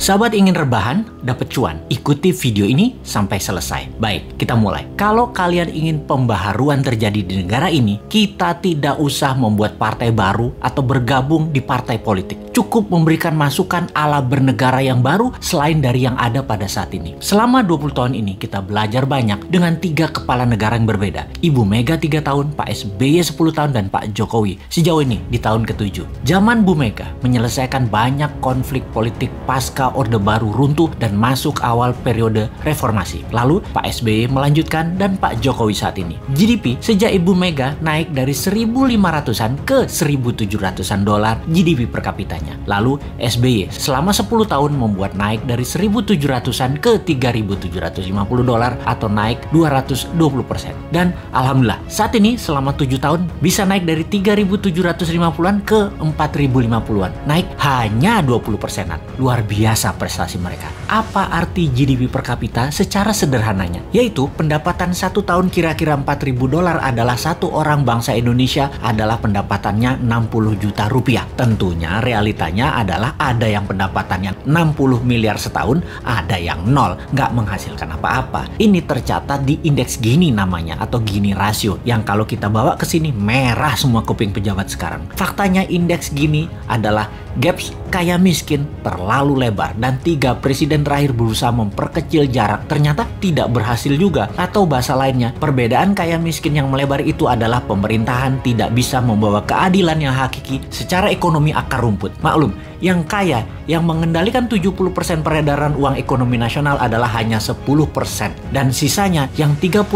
Sahabat ingin rebahan, dapat cuan? Ikuti video ini sampai selesai. Baik, kita mulai. Kalau kalian ingin pembaharuan terjadi di negara ini, kita tidak usah membuat partai baru atau bergabung di partai politik. Cukup memberikan masukan ala bernegara yang baru selain dari yang ada pada saat ini. Selama 20 tahun ini kita belajar banyak dengan 3 kepala negara yang berbeda. Ibu Mega 3 tahun, Pak SBY 10 tahun, dan Pak Jokowi sejauh ini di tahun ke-7. Zaman Bu Mega menyelesaikan banyak konflik politik pasca Orde Baru runtuh dan masuk awal periode reformasi. Lalu Pak SBY melanjutkan dan Pak Jokowi saat ini. GDP sejak Ibu Mega naik dari 1.500-an ke 1.700-an dolar GDP per kapitanya. Lalu SBY selama 10 tahun membuat naik dari 1.700-an ke 3.750 dolar atau naik 220%. Dan alhamdulillah saat ini selama 7 tahun bisa naik dari 3.750-an ke 4.050-an. Naik hanya 20%-an. Luar biasa prestasi mereka. Apa arti GDP per kapita secara sederhananya? Yaitu pendapatan 1 tahun kira-kira 4.000 dolar adalah satu orang bangsa Indonesia adalah pendapatannya 60 juta rupiah. Tentunya realitanya adalah ada yang pendapatannya 60 miliar setahun, ada yang nol, nggak menghasilkan apa-apa. Ini tercatat di indeks Gini namanya atau Gini rasio yang kalau kita bawa ke sini merah semua kuping pejabat sekarang. Faktanya indeks Gini adalah gaps kaya miskin terlalu lebar dan 3 presiden terakhir berusaha memperkecil jarak ternyata tidak berhasil juga. Atau bahasa lainnya, perbedaan kaya miskin yang melebar itu adalah pemerintahan tidak bisa membawa keadilan yang hakiki secara ekonomi akar rumput. Maklum, yang kaya yang mengendalikan 70% peredaran uang ekonomi nasional adalah hanya 10% dan sisanya yang 30%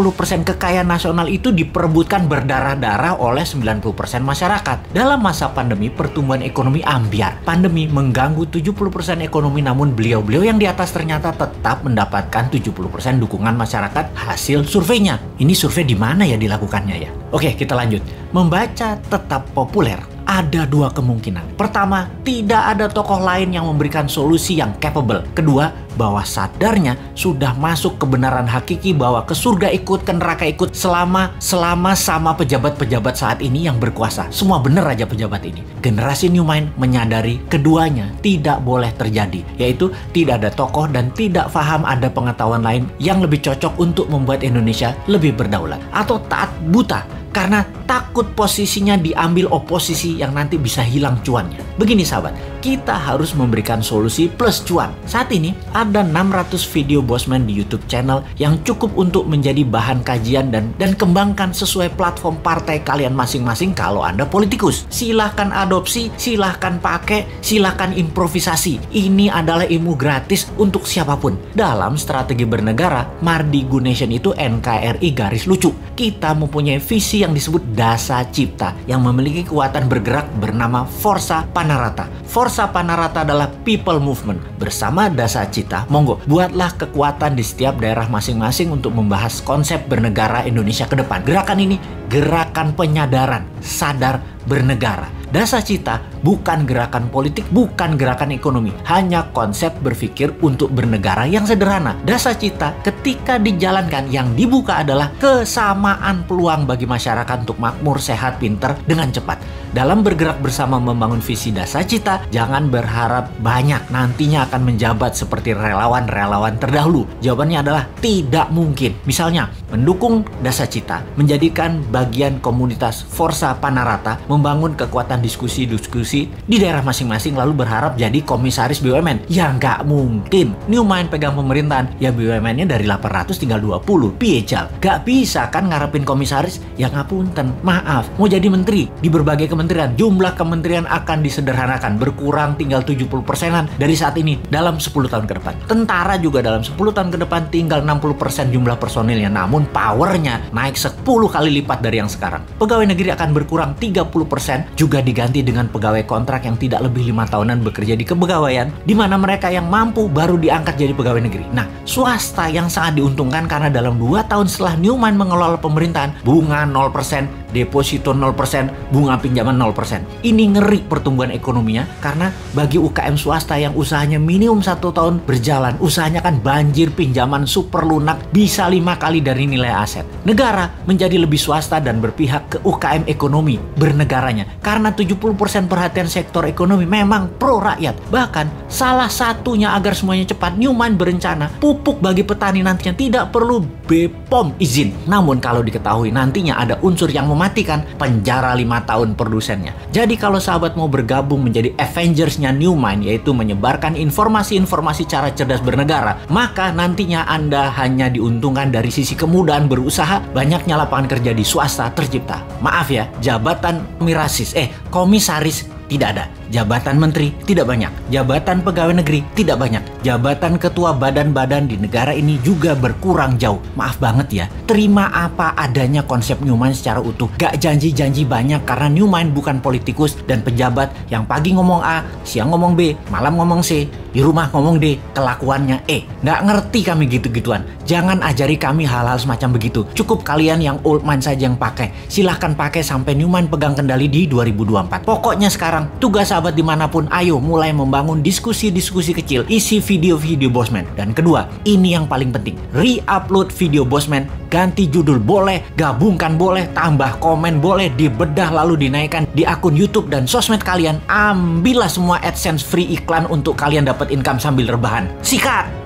kekayaan nasional itu diperebutkan berdarah-darah oleh 90% masyarakat. Dalam masa pandemi, pertumbuhan ekonomi ambyar. Pandemi mengganggu 70% ekonomi, namun beliau-beliau yang di atas ternyata tetap mendapatkan 70% dukungan masyarakat hasil surveinya. Ini survei di mana ya dilakukannya ya? Oke, kita lanjut. Membaca tetap populer. Ada 2 kemungkinan. Pertama, tidak ada tokoh lain yang memberikan solusi yang capable. Kedua, bahwa sadarnya sudah masuk kebenaran hakiki bahwa ke surga ikut, ke neraka ikut selama sama pejabat-pejabat saat ini yang berkuasa. Semua bener aja pejabat ini. Generasi New Mind menyadari keduanya tidak boleh terjadi, yaitu tidak ada tokoh dan tidak paham ada pengetahuan lain yang lebih cocok untuk membuat Indonesia lebih berdaulat. Atau taat buta karena takut posisinya diambil oposisi yang nanti bisa hilang cuannya. Begini sahabat, kita harus memberikan solusi plus cuan. Saat ini ada 600 video Bosman di YouTube channel yang cukup untuk menjadi bahan kajian dan kembangkan sesuai platform partai kalian masing-masing kalau Anda politikus. Silahkan adopsi, silahkan pakai, silahkan improvisasi. Ini adalah ilmu gratis untuk siapapun. Dalam strategi bernegara, Mardi Gunation itu NKRI garis lucu. Kita mempunyai visi yang disebut Dasa Cipta yang memiliki kekuatan bergerak bernama Forza Panarata. Forza Panarata adalah people movement. Bersama Dasa Cipta, monggo buatlah kekuatan di setiap daerah masing-masing untuk membahas konsep bernegara Indonesia ke depan. Gerakan ini gerakan penyadaran, sadar bernegara. Dasa Cipta bukan gerakan politik, bukan gerakan ekonomi, hanya konsep berpikir untuk bernegara yang sederhana. Dasa Cipta ketika dijalankan yang dibuka adalah kesamaan peluang bagi masyarakat untuk makmur, sehat, pinter dengan cepat. Dalam bergerak bersama membangun visi Dasa Cipta, jangan berharap banyak nantinya akan menjabat seperti relawan-relawan terdahulu. Jawabannya adalah tidak mungkin. Misalnya, mendukung Dasa Cipta, menjadikan bagian komunitas Forza Panarata, membangun kekuatan diskusi-diskusi di daerah masing-masing lalu berharap jadi komisaris BUMN. Ya nggak mungkin. New Mind pegang pemerintahan, ya BUMN-nya dari 800 tinggal 20. Piejal. Gak bisa kan ngarepin komisaris? Ya ngapunten, maaf. Mau jadi menteri di berbagai kementerian, jumlah kementerian akan disederhanakan, berkurang tinggal 70%-an dari saat ini dalam 10 tahun ke depan. Tentara juga dalam 10 tahun ke depan tinggal 60% jumlah personilnya, namun powernya naik 10 kali lipat dari yang sekarang. Pegawai negeri akan berkurang 30%, juga diganti dengan pegawai kontrak yang tidak lebih 5 tahunan bekerja di kepegawaian, di mana mereka yang mampu baru diangkat jadi pegawai negeri. Nah, swasta yang sangat diuntungkan karena dalam 2 tahun setelah New Mind mengelola pemerintahan, bunga 0%, deposito 0%, bunga pinjaman 0%. Ini ngeri pertumbuhan ekonominya karena bagi UKM swasta yang usahanya minimum 1 tahun berjalan, usahanya kan banjir pinjaman super lunak bisa 5 kali dari nilai aset. Negara menjadi lebih swasta dan berpihak ke UKM ekonomi bernegaranya karena 70% perhatian sektor ekonomi memang pro rakyat. Bahkan salah satunya agar semuanya cepat, Newmine berencana pupuk bagi petani nantinya tidak perlu BPOM izin. Namun kalau diketahui nantinya ada unsur yang mematikan, penjara 5 tahun produsennya. Jadi kalau sahabat mau bergabung menjadi Avengers-nya Newmine, yaitu menyebarkan informasi-informasi cara cerdas bernegara, maka nantinya Anda hanya diuntungkan dari sisi kemudahan berusaha, banyaknya lapangan kerja di swasta tercipta. Maaf ya, jabatan komisaris tidak ada. Jabatan menteri tidak banyak. Jabatan pegawai negeri tidak banyak. Jabatan ketua badan-badan di negara ini juga berkurang jauh. Maaf banget ya. Terima apa adanya konsep Newmine secara utuh. Gak janji-janji banyak karena Newmine bukan politikus dan pejabat yang pagi ngomong A, siang ngomong B, malam ngomong C, di rumah ngomong D, kelakuannya E. Gak ngerti kami gitu-gituan. Jangan ajari kami hal-hal semacam begitu. Cukup kalian yang old mind saja yang pakai. Silahkan pakai sampai Newmine pegang kendali di 2024. Pokoknya sekarang tugas sahabat dimanapun, ayo mulai membangun diskusi-diskusi kecil, isi video-video Bosman. Dan kedua, ini yang paling penting, re-upload video Bosman, ganti judul boleh, gabungkan boleh, tambah komen boleh, dibedah lalu dinaikkan di akun YouTube dan sosmed kalian. Ambillah semua AdSense free iklan untuk kalian dapat income sambil rebahan. Sikat!